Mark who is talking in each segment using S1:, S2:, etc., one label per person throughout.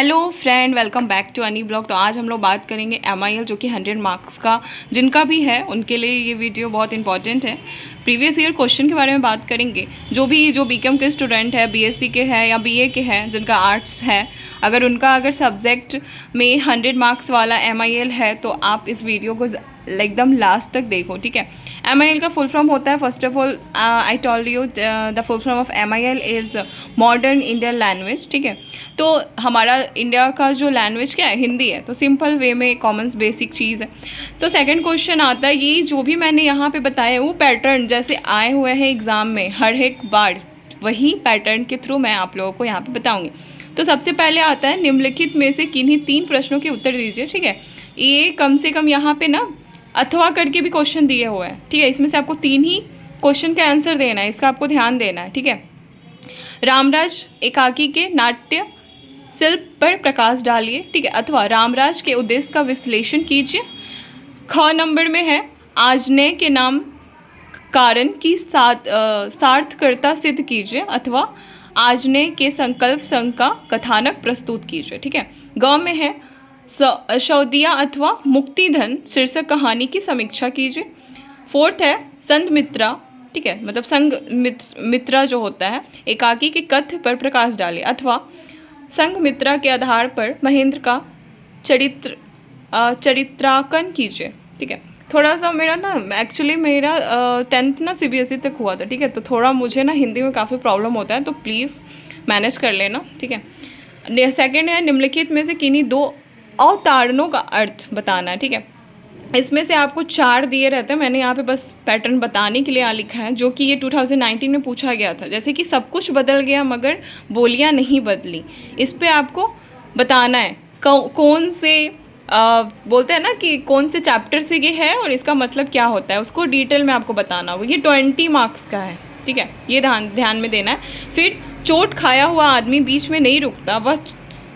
S1: Hello friend, welcome back to any blog. तो आज हम लोग बात करेंगे MIL जो कि 100 मार्क्स का जिनका भी है उनके लिए ये वीडियो बहुत इंपॉर्टेंट है। प्रीवियस ईयर क्वेश्चन के बारे में बात करेंगे। जो बीकॉम के स्टूडेंट है, BSc के हैं या BA के हैं, जिनका आर्ट्स है, अगर सब्जेक्ट में 100 मार्क्स वाला MIL है तो आप इस वीडियो को एकदम लास्ट तक देखो, ठीक है। MIL का फुल फॉर्म होता है, first of all I told you the full form of MIL is modern Indian language, ठीक है। तो हमारा इंडिया का जो लैंग्वेज क्या है, हिंदी है, तो सिंपल वे में कॉमन बेसिक चीज़ है। तो सेकंड क्वेश्चन आता है, ये जो भी मैंने यहाँ पे बताया वो पैटर्न जैसे आए हुए हैं एग्ज़ाम में हर एक बार, वही पैटर्न के थ्रू मैं आप लोगों को यहाँ पे बताऊँगी। तो सबसे पहले आता है, निम्नलिखित में से किन्हीं 3 प्रश्नों के उत्तर दीजिए, ठीक है। ये कम से कम यहाँ पे ना अथवा करके भी क्वेश्चन दिए हुए हैं, ठीक है। इसमें से आपको 3 ही क्वेश्चन का आंसर देना है, इसका आपको ध्यान देना है, ठीक है। रामराज एकाकी के नाट्य शिल्प पर प्रकाश डालिए, ठीक है, अथवा रामराज के उद्देश्य का विश्लेषण कीजिए। ख नंबर में है, आजने के नाम कारण की सार्थकता सिद्ध कीजिए, अथवा आजने के संकल्प संघ का कथानक प्रस्तुत कीजिए, ठीक है। ग में है, सौदिया अथवा मुक्तिधन शीर्षक कहानी की समीक्षा कीजिए। फोर्थ है, संघ मित्रा, ठीक है, मतलब संघ मित्रा जो होता है, एकाकी के कथ्य पर प्रकाश डाले, अथवा संघ मित्रा के आधार पर महेंद्र का चरित्रांकन कीजिए, ठीक है। थोड़ा सा मेरा ना एक्चुअली मेरा 10th ना CBSE तक हुआ था, ठीक है, तो थोड़ा मुझे ना हिंदी में काफ़ी प्रॉब्लम होता है, तो प्लीज़ मैनेज कर लेना, ठीक है। सेकेंड है, निम्नलिखित में से किन्हीं 2 अवतारणों का अर्थ बताना है, ठीक है। इसमें से आपको 4 दिए रहते हैं, मैंने यहाँ पे बस पैटर्न बताने के लिए यहाँ लिखा है, जो कि ये 2019 में पूछा गया था। जैसे कि सब कुछ बदल गया मगर बोलियाँ नहीं बदली, इस पे आपको बताना है कौन से बोलते हैं ना कि कौन से चैप्टर से ये है और इसका मतलब क्या होता है, उसको डिटेल में आपको बताना होगा। ये 20 मार्क्स का है, ठीक है, ये ध्यान में देना है। फिर चोट खाया हुआ आदमी बीच में नहीं रुकता, वह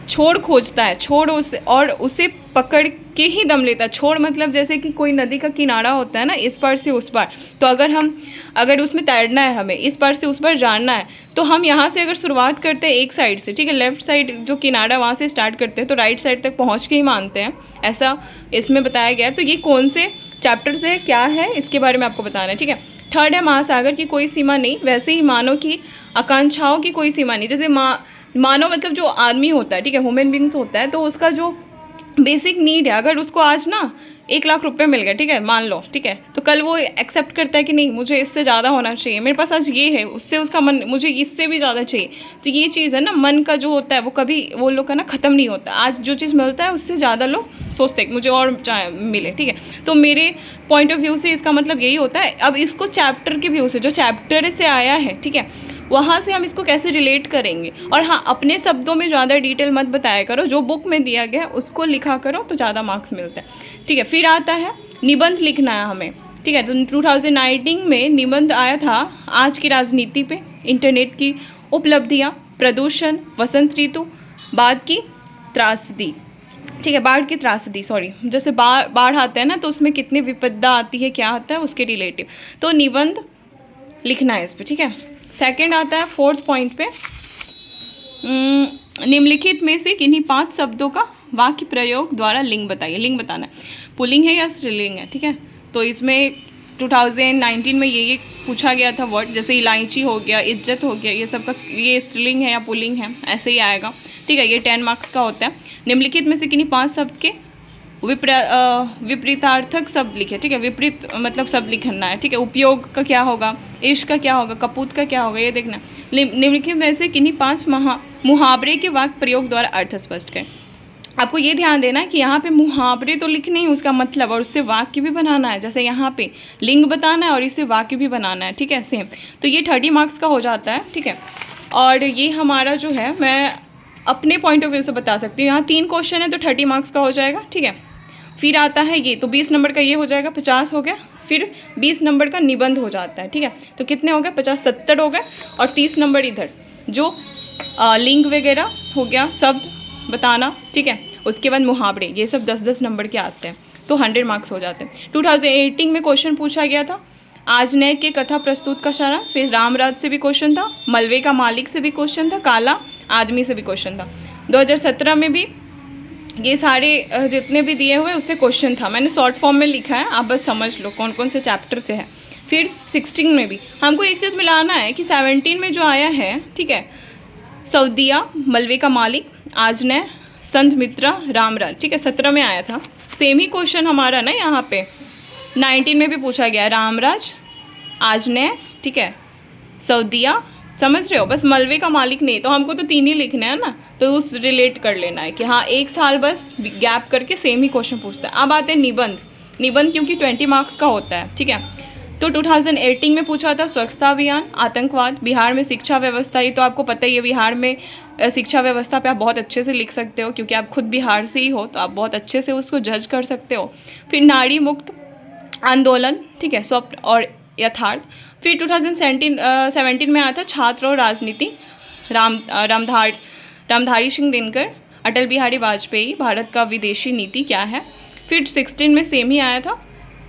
S1: छोड़ खोजता है, छोड़ उसे पकड़ के ही दम लेता है। छोड़ मतलब जैसे कि कोई नदी का किनारा होता है ना, इस पार से उस पार, तो अगर उसमें तैरना है, हमें इस पार से उस पार जानना है, तो हम यहाँ से अगर शुरुआत करते हैं एक साइड से, ठीक है, लेफ्ट साइड जो किनारा वहाँ से स्टार्ट करते हैं, तो राइट साइड तक पहुँच के ही मानते हैं, ऐसा इसमें बताया गया है। तो ये कौन से चैप्टर से क्या है इसके बारे में आपको बताना है, ठीक है। थर्ड है, महासागर की कोई सीमा नहीं, वैसे ही मानव की आकांक्षाओं की कोई सीमा नहीं। जैसे मानव मतलब जो आदमी होता है, ठीक है, ह्यूमन बींग्स होता है, तो उसका जो बेसिक नीड है, अगर उसको आज ना 1 लाख रुपए मिल गए, ठीक है, मान लो, ठीक है, तो कल वो एक्सेप्ट करता है कि नहीं, मुझे इससे ज़्यादा होना चाहिए, मेरे पास आज ये है, उससे उसका मन मुझे इससे भी ज़्यादा चाहिए। तो ये चीज़ है ना, मन का जो होता है वो कभी वो लोग का ना ख़त्म नहीं होता। आज जो चीज़ मिलता है उससे ज़्यादा लोग सोचते हैं कि मुझे और मिले, ठीक है। तो मेरे पॉइंट ऑफ व्यू से इसका मतलब यही होता है। अब इसको चैप्टर के व्यू से, जो चैप्टर से आया है, ठीक है, वहाँ से हम इसको कैसे रिलेट करेंगे। और हाँ, अपने शब्दों में ज़्यादा डिटेल मत बताया करो, जो बुक में दिया गया है उसको लिखा करो तो ज़्यादा मार्क्स मिलते हैं, ठीक है। फिर आता है, निबंध लिखना है हमें, ठीक है। तो 2019 में निबंध आया था, आज की राजनीति पे, इंटरनेट की उपलब्धियाँ, प्रदूषण, वसंत ऋतु, बाढ़ की त्रासदी, ठीक है, बाढ़ की त्रासदी, सॉरी, जैसे बाढ़ आता है ना, तो उसमें कितनी विपदा आती है, क्या आता है उसके रिलेटिव, तो निबंध लिखना है इस पर, ठीक है। सेकंड आता है, 4th पॉइंट पे, निम्नलिखित में से किन्हीं 5 शब्दों का वाक्य प्रयोग द्वारा लिंग बताइए। लिंग बताना है, पुल्लिंग है या स्त्रीलिंग है, ठीक है। तो इसमें 2019 में ये पूछा गया था वर्ड, जैसे इलायची हो गया, इज्जत हो गया, ये सब का ये स्त्रीलिंग है या पुल्लिंग है, ऐसे ही आएगा, ठीक है। ये 10 मार्क्स का होता है। निम्नलिखित में से किन्हीं 5 शब्द के विपरीतार्थक शब्द लिखे, ठीक है, विपरीत मतलब शब्द लिखना है, ठीक है। उपयोग का क्या होगा, इश्क का क्या होगा, कपूत का क्या होगा, ये देखना। निम्नलिखित में से किन्हीं 5 मुहावरे के वाक्य प्रयोग द्वारा अर्थ स्पष्ट करें। आपको ये ध्यान देना है कि यहाँ पे मुहावरे तो लिखने ही, उसका मतलब और उससे वाक्य भी बनाना है। जैसे यहाँ पे लिंग बताना है और इससे वाक्य भी बनाना है, ठीक है, सेम। तो ये 30 मार्क्स का हो जाता है, ठीक है। और ये हमारा जो है, मैं अपने पॉइंट ऑफ व्यू से बता सकती हूँ, यहाँ 3 क्वेश्चन है तो 30 मार्क्स का हो जाएगा, ठीक है। फिर आता है ये, तो 20 नंबर का ये हो जाएगा, 50 हो गया। फिर 20 नंबर का निबंध हो जाता है, ठीक है। तो कितने हो गए, 50, 70 हो गए। और 30 नंबर इधर जो लिंग वगैरह हो गया, शब्द बताना, ठीक है। उसके बाद मुहावरे, ये सब 10-10 नंबर के आते हैं, तो 100 मार्क्स हो जाते हैं। 2018 में क्वेश्चन पूछा गया था, आजनय के कथा प्रस्तुत का सारा। फिर रामराज से भी क्वेश्चन था, मलबे का मालिक से भी क्वेश्चन था, काला आदमी से भी क्वेश्चन था। 2017 में भी ये सारे जितने भी दिए हुए उससे क्वेश्चन था, मैंने शॉर्ट फॉर्म में लिखा है, आप बस समझ लो कौन कौन से चैप्टर से है। फिर 16 में भी हमको एक चीज़ मिलाना है कि 17 में जो आया है, ठीक है, सऊदिया, मलबे का मालिक, आजनय, संत मित्रा, रामराज, ठीक है, 17 में आया था। सेम ही क्वेश्चन हमारा ना यहाँ पे 19 में भी पूछा गया, रामराज, आजनय, ठीक है, सऊदिया, समझ रहे हो, बस मलबे का मालिक नहीं, तो हमको तो 3 ही लिखना है ना, तो उस रिलेट कर लेना है कि हाँ 1 साल बस गैप करके सेम ही क्वेश्चन पूछता है। अब आते हैं निबंध। निबंध क्योंकि 20 मार्क्स का होता है, ठीक है। तो 2018 में पूछा था स्वच्छता अभियान, आतंकवाद, बिहार में शिक्षा व्यवस्था। ये तो आपको पता ही है, बिहार में शिक्षा व्यवस्था पे आप बहुत अच्छे से लिख सकते हो क्योंकि आप खुद बिहार से ही हो, तो आप बहुत अच्छे से उसको जज कर सकते हो। फिर नारी मुक्त आंदोलन, ठीक है, स्वप्न और यथार्थ। फिर 2017 में आया था छात्र और राजनीति, रामधारी सिंह दिनकर, अटल बिहारी वाजपेयी, भारत का विदेशी नीति क्या है। फिर 16 में सेम ही आया था,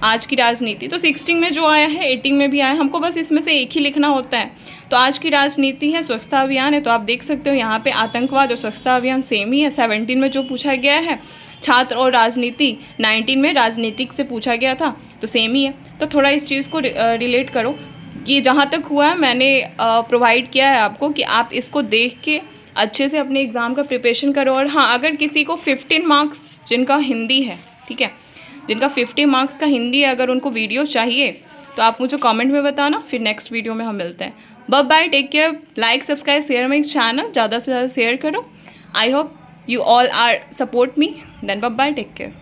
S1: आज की राजनीति। तो 16 में जो आया है 18 में भी आया, हमको बस इसमें से एक ही लिखना होता है। तो आज की राजनीति है, स्वच्छता अभियान है, तो आप देख सकते हो यहाँ पे आतंकवाद और स्वच्छता अभियान सेम ही है। 17 में जो पूछा गया है छात्र और राजनीति, 19 में राजनीतिक से पूछा गया था, तो सेम ही है। तो थोड़ा इस चीज़ को रिलेट करो। ये जहाँ तक हुआ है मैंने प्रोवाइड किया है आपको कि आप इसको देख के अच्छे से अपने एग्ज़ाम का प्रिपरेशन करो। और हाँ, अगर किसी को 15 मार्क्स जिनका हिंदी है, ठीक है, जिनका 50 मार्क्स का हिंदी है, अगर उनको वीडियो चाहिए तो आप मुझे कमेंट में बताना, फिर नेक्स्ट वीडियो में हम मिलते हैं। Bye bye, take care, like subscribe share my channel, ज़्यादा से ज़्यादा शेयर करो। I hope you all are support me, then bye bye, take care.